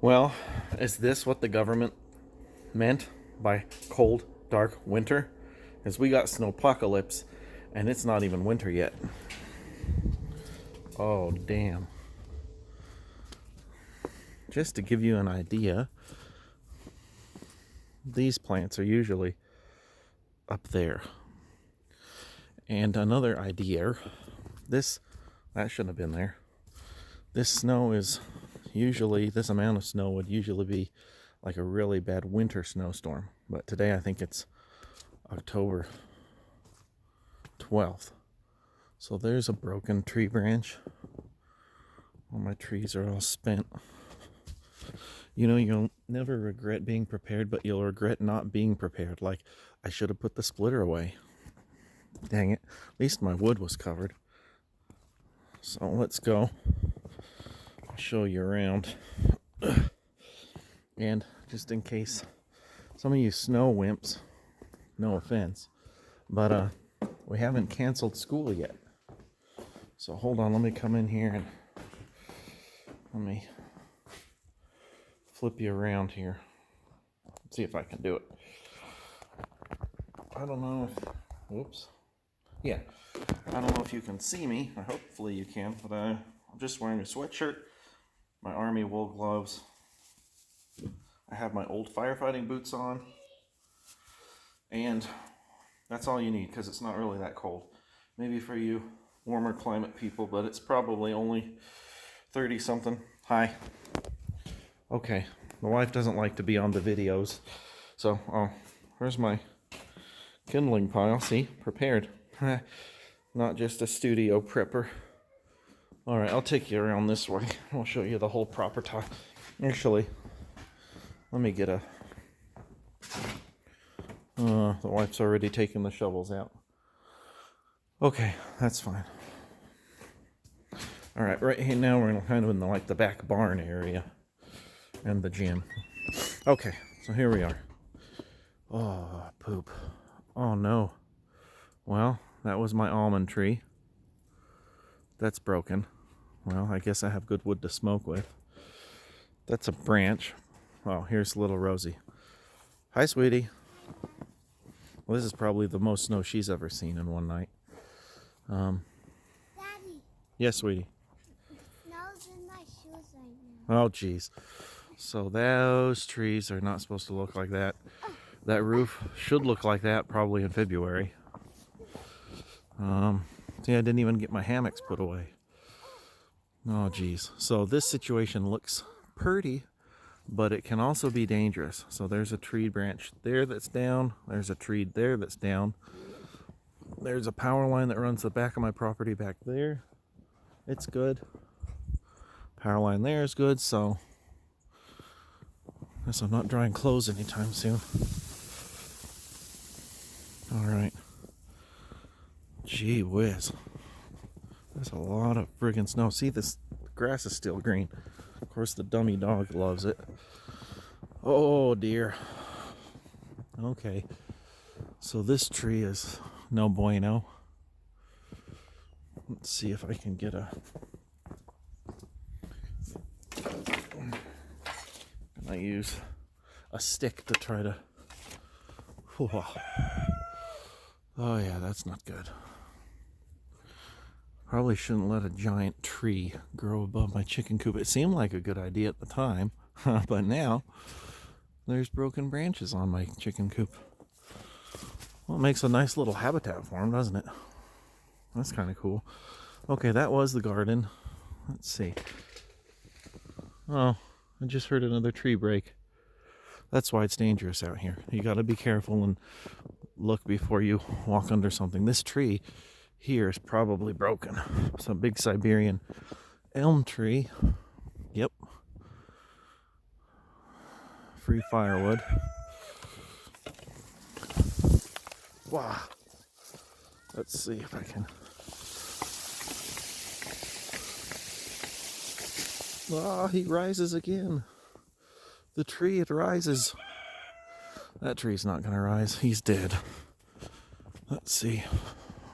Well, is this what the government meant by cold, dark winter? Because we got snowpocalypse, and it's not even winter yet. Oh, damn. Just to give you an idea, these plants are usually up there. And another idea, that shouldn't have been there. This snow is usually, this amount of snow would usually be like a really bad winter snowstorm. But today I think it's October 12th. So there's a broken tree branch. All my trees are all spent. You know, you'll never regret being prepared, but you'll regret not being prepared. Like, I should have put the splitter away. Dang it. At least my wood was covered. So let's go. I'll show you around. And just in case some of you snow wimps, no offense, but we haven't canceled school yet. So hold on, let me come in here and let me flip you around here. See if I can do it. I don't know if, whoops. Yeah, I don't know if you can see me. Hopefully you can, but I'm just wearing a sweatshirt, my army wool gloves. I have my old firefighting boots on, and that's all you need because it's not really that cold. Maybe for you warmer climate people, but it's probably only 30 something. Hi. Okay, my wife doesn't like to be on the videos, so here's my kindling pile. See, prepared. Not just a studio prepper. All right, I'll take you around this way. I'll show you the whole proper time. Actually, let me get a... the wife's already taken the shovels out. Okay, that's fine. All right, right here now we're kind of in the back barn area and the gym. Okay, so here we are. Oh, poop. Oh no. Well, that was my almond tree. That's broken. Well, I guess I have good wood to smoke with. That's a branch. Oh, here's little Rosie. Hi, sweetie. Well, this is probably the most snow she's ever seen in one night. Daddy. Yes, sweetie. It snows in my shoes right now. Oh, geez. So those trees are not supposed to look like that. That roof should look like that probably in February. See, I didn't even get my hammocks put away. Oh, geez. So this situation looks pretty, but it can also be dangerous. So there's a tree branch there that's down. There's a tree there that's down. There's a power line that runs the back of my property back there. It's good. Power line there is good, so I guess I'm not drying clothes anytime soon. All right. Gee whiz. There's a lot of friggin' snow. See, this grass is still green. Of course, the dummy dog loves it. Oh, dear. Okay. So this tree is no bueno. Let's see if I can get a... Can I use a stick to try to... Oh, yeah, that's not good. Probably shouldn't let a giant tree grow above my chicken coop. It seemed like a good idea at the time, but now there's broken branches on my chicken coop. Well, it makes a nice little habitat for them, doesn't it? That's kind of cool. Okay, that was the garden. Let's see. Oh, I just heard another tree break. That's why it's dangerous out here. You got to be careful and look before you walk under something. This tree here is probably broken. It's a big Siberian elm tree. Yep. Free firewood. Wow. Let's see if I can. Ah, he rises again. The tree, it rises. That tree's not gonna rise. He's dead. Let's see.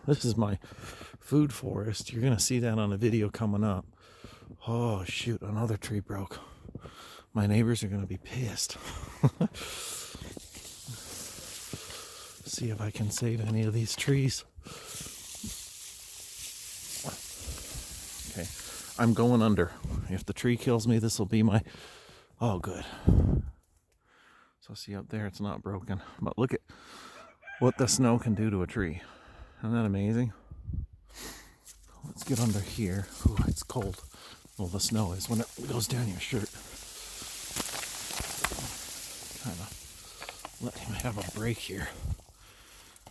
This is my food forest. You're gonna see that on a video coming up. Oh shoot, another tree broke. My neighbors are going to be pissed. See if I can save any of these trees. Okay, I'm going under. If the tree kills me, this will be my... Oh, good. So see up there, it's not broken. But look at what the snow can do to a tree. Isn't that amazing? Let's get under here. Ooh, it's cold. Well, the snow is when it goes down your shirt. Kind of let him have a break here.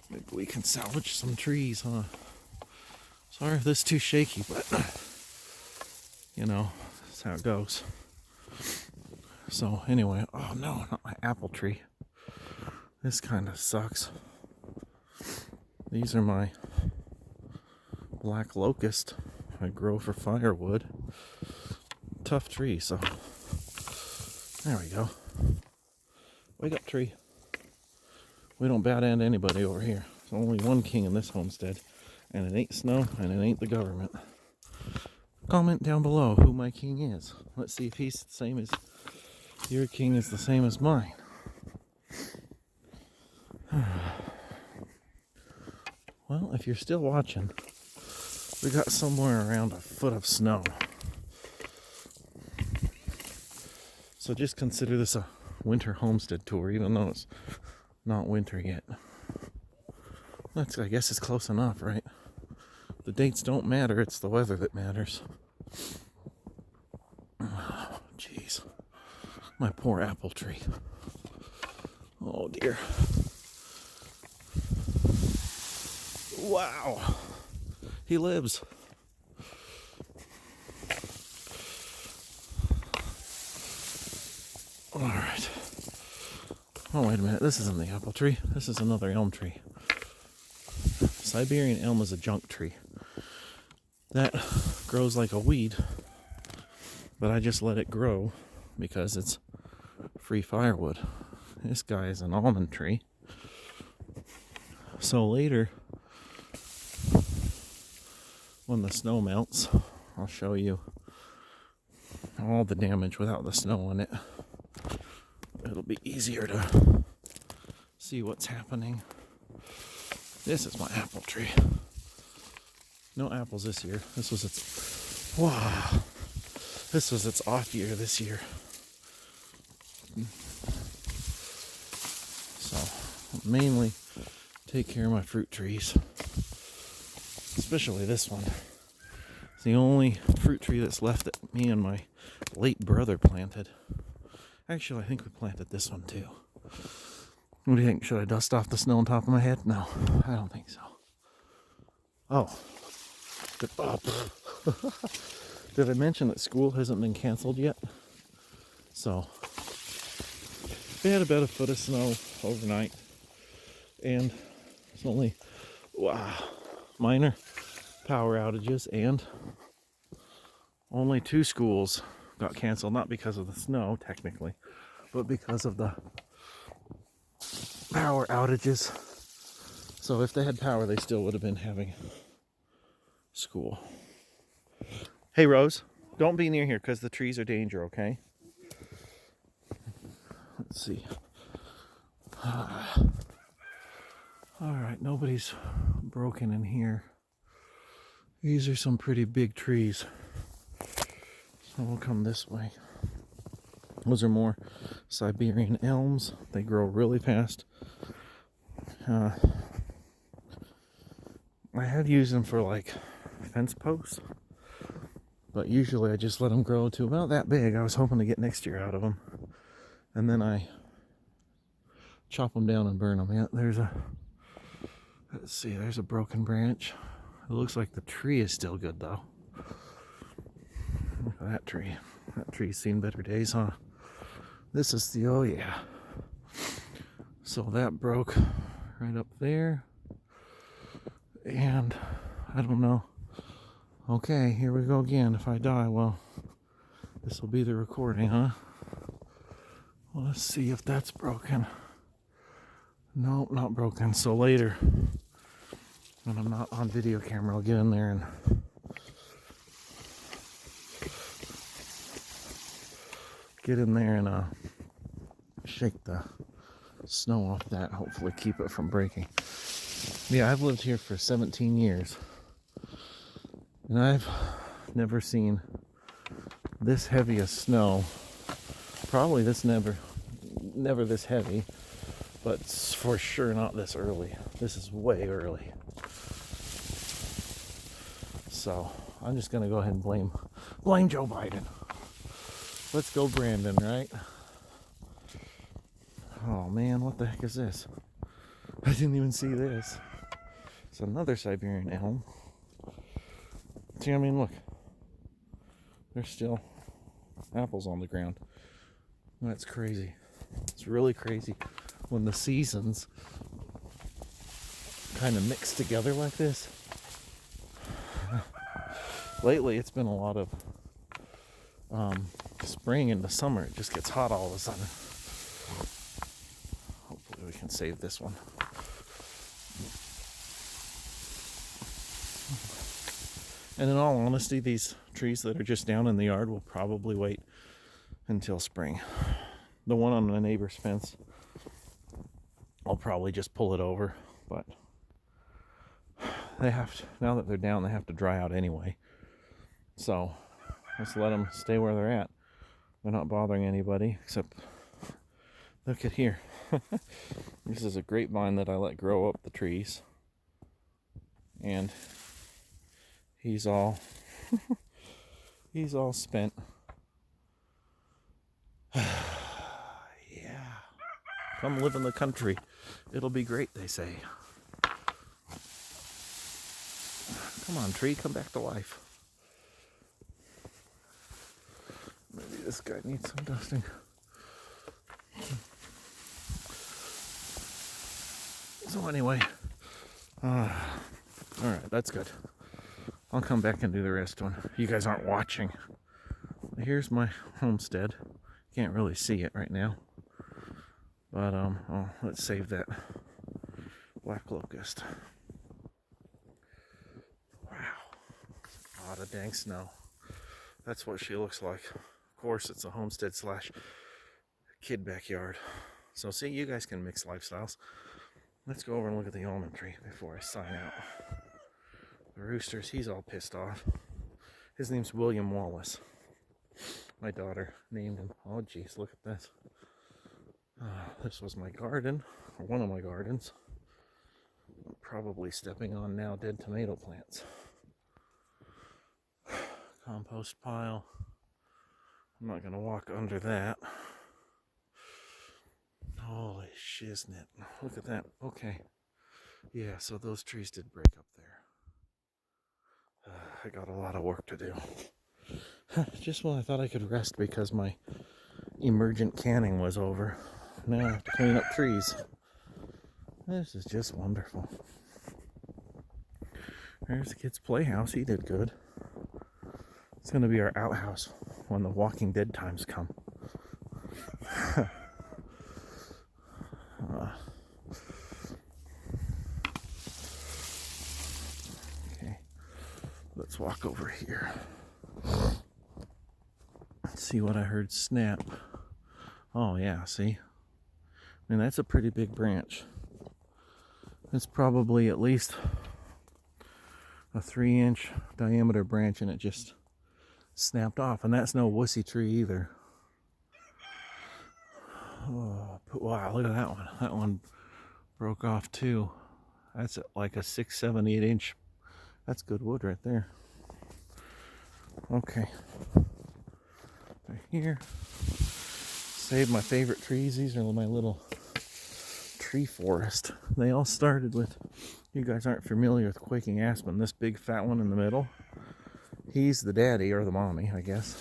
Maybe we can salvage some trees, huh? Sorry if this is too shaky, but you know, that's how it goes. So anyway, oh no, not my apple tree. This kind of sucks. These are my black locust I grow for firewood. Tough tree, so there we go. Wake up, tree. We don't bad end anybody over here. There's only one king in this homestead, and it ain't snow, and it ain't the government. Comment down below who my king is. Let's see if he's the same as your king is the same as mine. Well, if you're still watching, we got somewhere around a foot of snow. So just consider this a winter homestead tour, even though it's not winter yet. I guess it's close enough, right? The dates don't matter, it's the weather that matters. Oh, jeez. My poor apple tree. Oh dear. Wow. He lives. All right. Oh, wait a minute. This isn't the apple tree. This is another elm tree. Siberian elm is a junk tree. That grows like a weed, but I just let it grow because it's free firewood. This guy is an almond tree. So later, when the snow melts, I'll show you all the damage without the snow in it. It'll be easier to see what's happening. This is my apple tree. No apples this year. This was its off year this year. So mainly take care of my fruit trees. Especially this one. It's the only fruit tree that's left that me and my late brother planted. Actually, I think we planted this one too. What do you think? Should I dust off the snow on top of my head? No, I don't think so. Oh. Did I mention that school hasn't been canceled yet? So, we had about a foot of snow overnight. And it's only, minor power outages, and only 2 schools got canceled, not because of the snow technically, but because of the power outages. So if they had power, they still would have been having school. Hey Rose, don't be near here because the trees are danger, okay? Let's see. Alright, nobody's broken in here. These are some pretty big trees. So we'll come this way. Those are more Siberian elms. They grow really fast. I have used them for like fence posts, but usually I just let them grow to about that big. I was hoping to get next year out of them, and then I chop them down and burn them. Yeah, let's see, there's a broken branch. It looks like the tree is still good though. Look at that tree. That tree's seen better days, huh? This is the, oh yeah. So that broke right up there. And I don't know. Okay, here we go again. If I die, well, this will be the recording, huh? Well, let's see if that's broken. Nope, not broken. So later, when I'm not on video camera, I'll get in there and get in there and shake the snow off that, hopefully keep it from breaking. Yeah, I've lived here for 17 years, and I've never seen this heavy a snow. Probably this never this heavy, but for sure not this early. This is way early. So I'm just gonna go ahead and blame Joe Biden. Let's go, Brandon, right? Oh man, what the heck is this? I didn't even see this. It's another Siberian elm. See, I mean, look. There's still apples on the ground. That's crazy. It's really crazy when the seasons kind of mix together like this. Lately, it's been a lot of spring into summer. It just gets hot all of a sudden. Hopefully we can save this one. And in all honesty, these trees that are just down in the yard will probably wait until spring. The one on my neighbor's fence, I'll probably just pull it over, but they have to, now that they're down, they have to dry out anyway. So let's let them stay where they're at. They're not bothering anybody, except look at here. This is a grapevine that I let grow up the trees, and he's all spent. Yeah, come live in the country, it'll be great, they say. Come on, tree, come back to life. Maybe this guy needs some dusting. So anyway, alright, that's good. I'll come back and do the rest one. You guys aren't watching. Here's my homestead. Can't really see it right now. But let's save that black locust. Wow. A lot of dang snow. That's what she looks like. Of course, it's a homestead / kid backyard. So see, you guys can mix lifestyles. Let's go over and look at the almond tree before I sign out. The roosters, he's all pissed off. His name's William Wallace. My daughter named him. Oh geez, look at this. This was my garden, or one of my gardens. I'm probably stepping on now dead tomato plants. Compost pile. I'm not gonna walk under that. Holy shiznit. Look at that. Okay. Yeah, so those trees did break up there. I got a lot of work to do. Just when I thought I could rest because my emergent canning was over. Now I have to clean up trees. This is just wonderful. There's the kid's playhouse. He did good. It's going to be our outhouse when the Walking Dead times come. Okay, let's walk over here. Let's see what I heard snap. Oh yeah, see? I mean, that's a pretty big branch. It's probably at least a 3-inch diameter branch, and it just snapped off. And that's no wussy tree either. Oh, wow, look at that one. That one broke off too. That's like a 6, 7, 8-inch. That's good wood right there. Okay. Right here. Save my favorite trees. These are my little tree forest. They all started with, you guys aren't familiar with quaking aspen, this big fat one in the middle, he's the daddy or the mommy, I guess,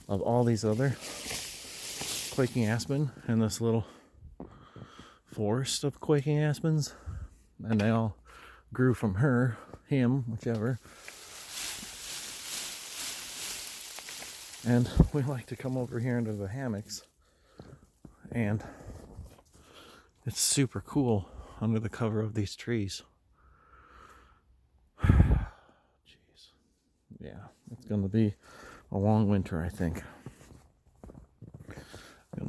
of all these other quaking aspen and this little forest of quaking aspens, and they all grew from her, him, whichever. And we like to come over here under the hammocks, and it's super cool under the cover of these trees. Jeez. Yeah, it's going to be a long winter, I think.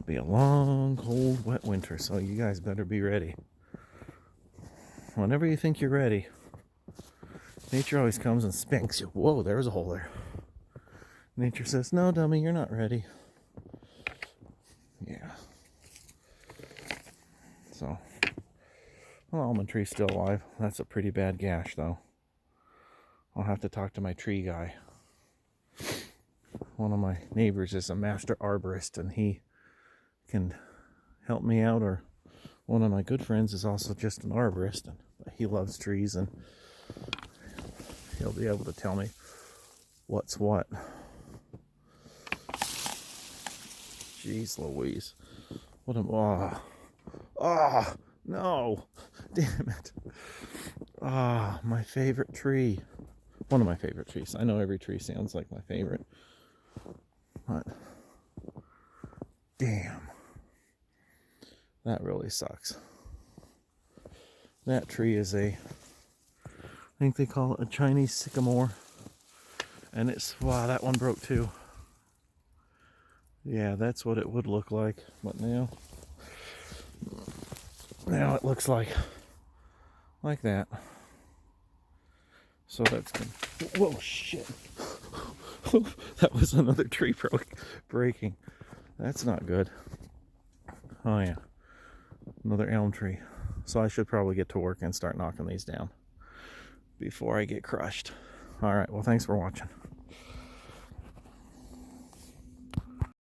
be a long, cold, wet winter, so you guys better be ready. Whenever you think you're ready, nature always comes and spanks you. Whoa, there's a hole there. Nature says, no, dummy, you're not ready. Yeah. So, well, almond tree's still alive. That's a pretty bad gash, though. I'll have to talk to my tree guy. One of my neighbors is a master arborist, and he can help me out, or one of my good friends is also just an arborist, and he loves trees, and he'll be able to tell me what's what. Jeez Louise. What am no. Damn it. My favorite tree. One of my favorite trees. I know every tree sounds like my favorite. But damn. That really sucks. That tree is I think they call it a Chinese sycamore. And wow, that one broke too. Yeah, that's what it would look like. But now it looks like that. So that's good. Whoa, shit. That was another tree breaking. That's not good. Oh yeah, another elm tree. So I should probably get to work and start knocking these down before I get crushed. All right, well, thanks for watching.